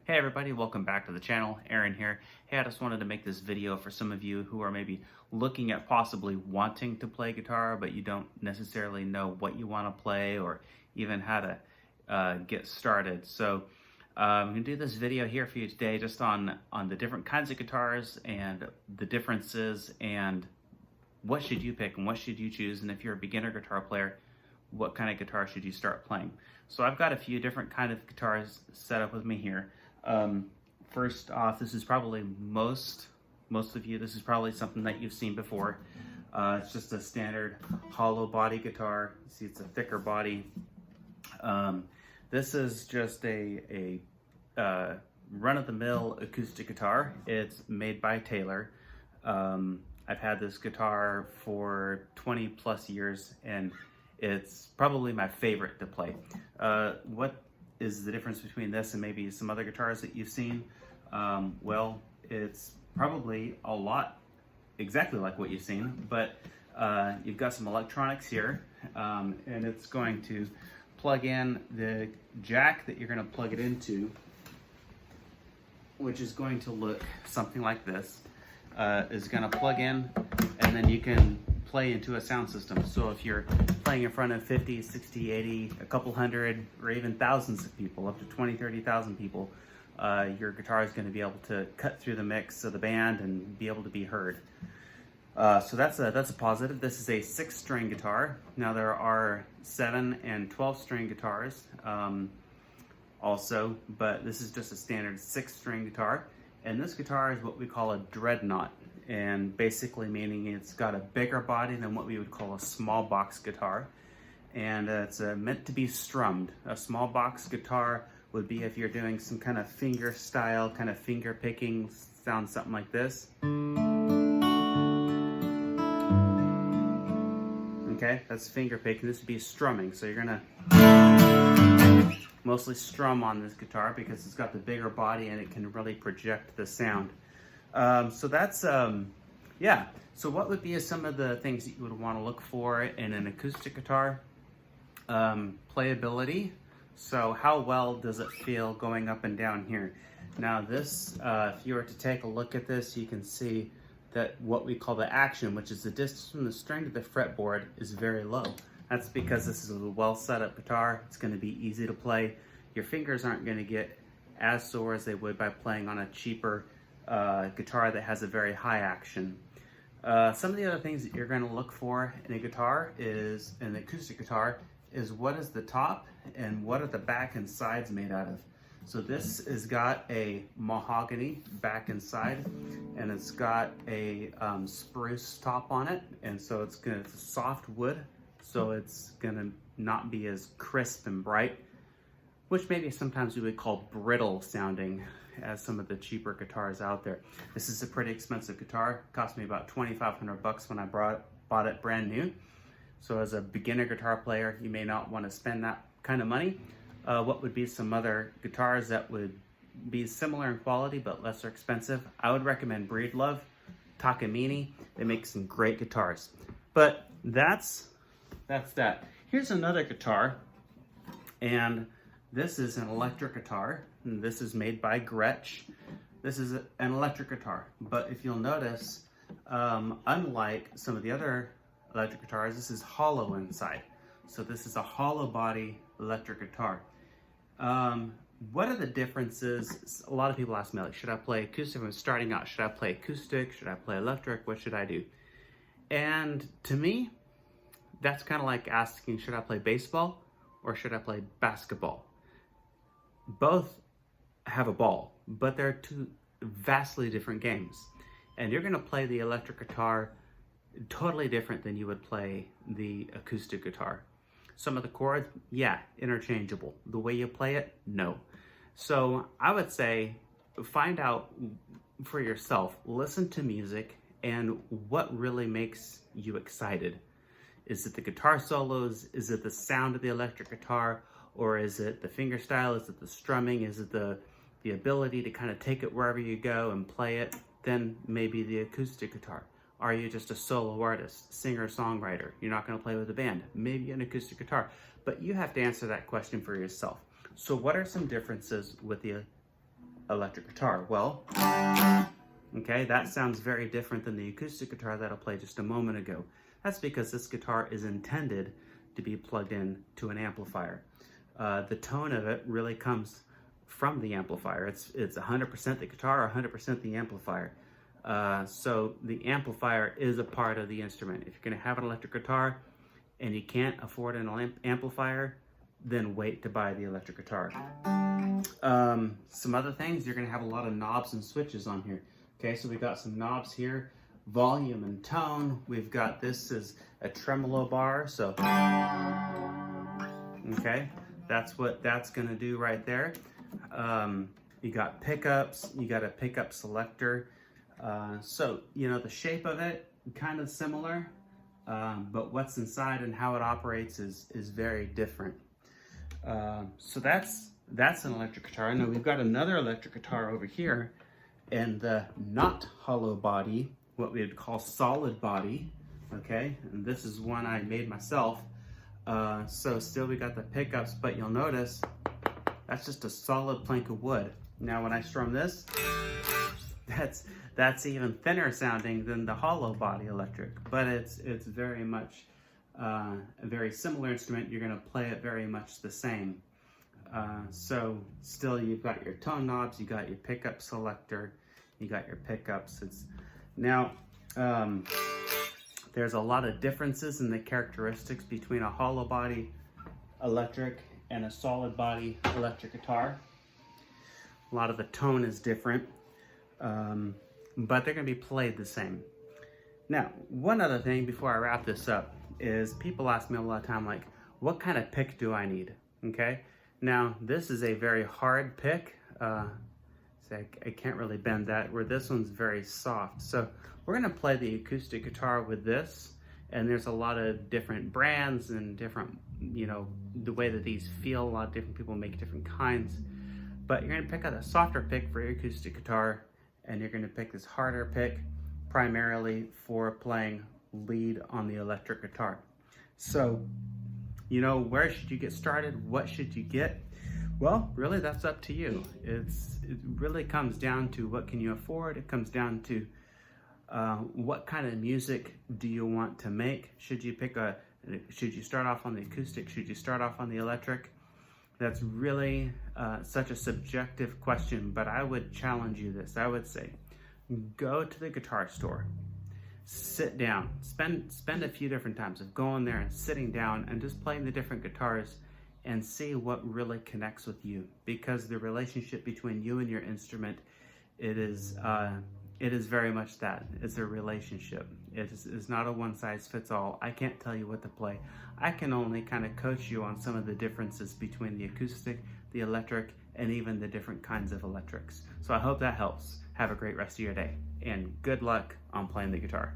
Hey everybody, welcome back to the channel. Aaron here. Hey, I just wanted to make this video for some of you who are maybe looking at possibly wanting to play guitar, but you don't necessarily know what you want to play or even how to get started. So I'm going to do this video here for you today just on the different kinds of guitars and the differences and what should you pick and what should you choose, and if you're a beginner guitar player, what kind of guitar should you start playing. So I've got a few different kind of guitars set up with me here. First off, this is probably most of you, this is probably something that you've seen before. It's just a standard hollow body guitar. You see it's a thicker body. This is just a run-of-the-mill acoustic guitar. It's made by Taylor. I've had this guitar for 20 plus years and it's probably my favorite to play. What is the difference between this and maybe some other guitars that you've seen? Well, it's probably a lot exactly like what you've seen, but you've got some electronics here, and it's going to plug in the jack that you're going to plug it into, which is going to look something like this. Is going to plug in, and then you can play into a sound system. So if you're playing in front of 50, 60, 80, a couple hundred, or even thousands of people, up to 20, 30,000 people, your guitar is going to be able to cut through the mix of the band and be able to be heard. So that's a positive. This is a 6-string guitar. Now there are 7 and 12-string guitars also, but this is just a standard 6-string guitar. And this guitar is what we call a dreadnought, and basically meaning it's got a bigger body than what we would call a small box guitar, and it's meant to be strummed. A small box guitar would be if you're doing some kind of finger style, kind of finger picking, sounds something like this. Okay, that's finger picking. This would be strumming, so you're gonna mostly strum on this guitar because it's got the bigger body and it can really project the sound. So that's, yeah. So what would be some of the things that you would want to look for in an acoustic guitar? Playability. So how well does it feel going up and down here? Now this, if you were to take a look at this, you can see that what we call the action, which is the distance from the string to the fretboard, is very low. That's because this is a well set up guitar. It's going to be easy to play. Your fingers aren't going to get as sore as they would by playing on a cheaper guitar that has a very high action. Some of the other things that you're going to look for in a guitar is, in an acoustic guitar, is what is the top and what are the back and sides made out of. So this has got a mahogany back and side, and it's got a spruce top on it, and so it's a soft wood. So it's gonna not be as crisp and bright, which maybe sometimes we would call brittle sounding as some of the cheaper guitars out there. This is a pretty expensive guitar. It cost me about 2,500 bucks when I bought it brand new. So as a beginner guitar player, you may not want to spend that kind of money. What would be some other guitars that would be similar in quality but lesser expensive? I would recommend Breedlove, Takamine. They make some great guitars. But that's that. Here's another guitar, and this is an electric guitar, and this is made by Gretsch. This is an electric guitar, but if you'll notice, unlike some of the other electric guitars, this is hollow inside. So this is a hollow body electric guitar. What are the differences? A lot of people ask me, like, should I play acoustic when I'm starting out? Should I play acoustic? Should I play electric? What should I do? And to me, that's kind of like asking, should I play baseball or should I play basketball? Both have a ball, but they're two vastly different games. And you're going to play the electric guitar totally different than you would play the acoustic guitar. Some of the chords, yeah, interchangeable. The way you play it, no. So I would say find out for yourself, listen to music, and what really makes you excited. Is it the guitar solos? Is it the sound of the electric guitar? Or is it the finger style? Is it the strumming? Is it the ability to kind of take it wherever you go and play it? Then maybe the acoustic guitar. Are you just a solo artist, singer, songwriter? You're not going to play with a band. Maybe an acoustic guitar. But you have to answer that question for yourself. So what are some differences with the electric guitar. Well, okay, that sounds very different than the acoustic guitar that I played just a moment ago. That's because this guitar is intended to be plugged in to an amplifier. The tone of it really comes from the amplifier. It's 100% the guitar, 100% the amplifier. So the amplifier is a part of the instrument. If you're going to have an electric guitar and you can't afford an amplifier, then wait to buy the electric guitar. Some other things, you're going to have a lot of knobs and switches on here. Okay, so we got some knobs here, volume and tone. We've got, this is a tremolo bar, so okay, that's what that's going to do right there. You got pickups, you got a pickup selector. So, you know, the shape of it, kind of similar, but what's inside and how it operates is very different. So that's an electric guitar. Now we've got another electric guitar over here, and the not hollow body, what we would call solid body, okay? And this is one I made myself. So still we got the pickups, but you'll notice that's just a solid plank of wood. Now when I strum this, that's even thinner sounding than the hollow body electric, but it's very much a very similar instrument. You're going to play it very much the same. So still you've got your tone knobs, you got your pickup selector, you got your pickups. Now there's a lot of differences in the characteristics between a hollow body electric and a solid body electric guitar. A lot of the tone is different, but they're going to be played the same. Now, one other thing before I wrap this up is people ask me a lot of time, like, what kind of pick do I need? Okay, now this is a very hard pick, so I can't really bend that, where this one's very soft. So we're going to play the acoustic guitar with this, and there's a lot of different brands and different, you know, the way that these feel. A lot of different people make different kinds, but you're going to pick out a softer pick for your acoustic guitar, and you're going to pick this harder pick primarily for playing lead on the electric guitar. So, you know, where should you get started? What should you get? Well, really, that's up to you. It really comes down to what can you afford. It comes down to what kind of music do you want to make. Should you start off on the acoustic? Should you start off on the electric? That's really such a subjective question, but I would challenge you this. I would say, go to the guitar store, sit down, spend a few different times of going there and sitting down and just playing the different guitars and see what really connects with you, because the relationship between you and your instrument, it is very much that. It's a relationship. It's not a one-size-fits-all. I can't tell you what to play. I can only kind of coach you on some of the differences between the acoustic, the electric, and even the different kinds of electrics. So I hope that helps. Have a great rest of your day, and good luck on playing the guitar.